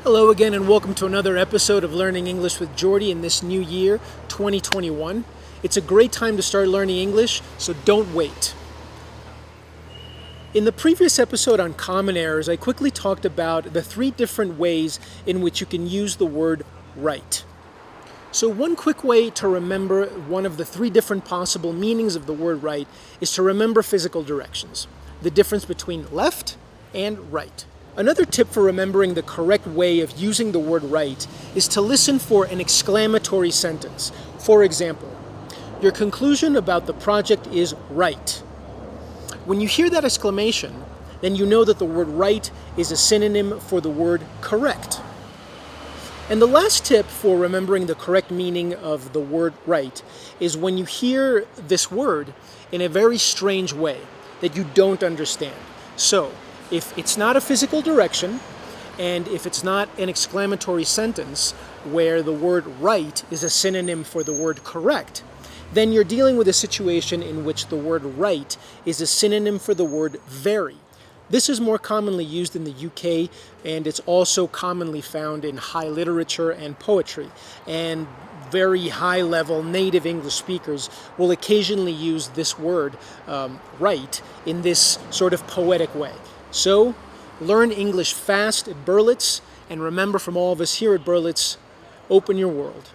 Hello again and welcome to another episode of Learning English with Jordi in this new year, 2021. It's a great time to start learning English, so don't wait. In the previous episode on common errors, I quickly talked about the three different ways in which you can use the word right. So one quick way to remember one of the three different possible meanings of the word right is to remember physical directions, the difference between left and right. Another tip for remembering the correct way of using the word right is to listen for an exclamatory sentence. For example, your conclusion about the project is right. When you hear that exclamation, then you know that the word right is a synonym for the word correct. And the last tip for remembering the correct meaning of the word right is when you hear this word in a very strange way that you don't understand. So, if it's not a physical direction, and if it's not an exclamatory sentence where the word right is a synonym for the word correct, then you're dealing with a situation in which the word right is a synonym for the word very. This is more commonly used in the UK, and it's also commonly found in high literature and poetry. And very high-level native English speakers will occasionally use this word, right, in this sort of poetic way. So, learn English fast at Berlitz, and remember from all of us here at Berlitz, open your world.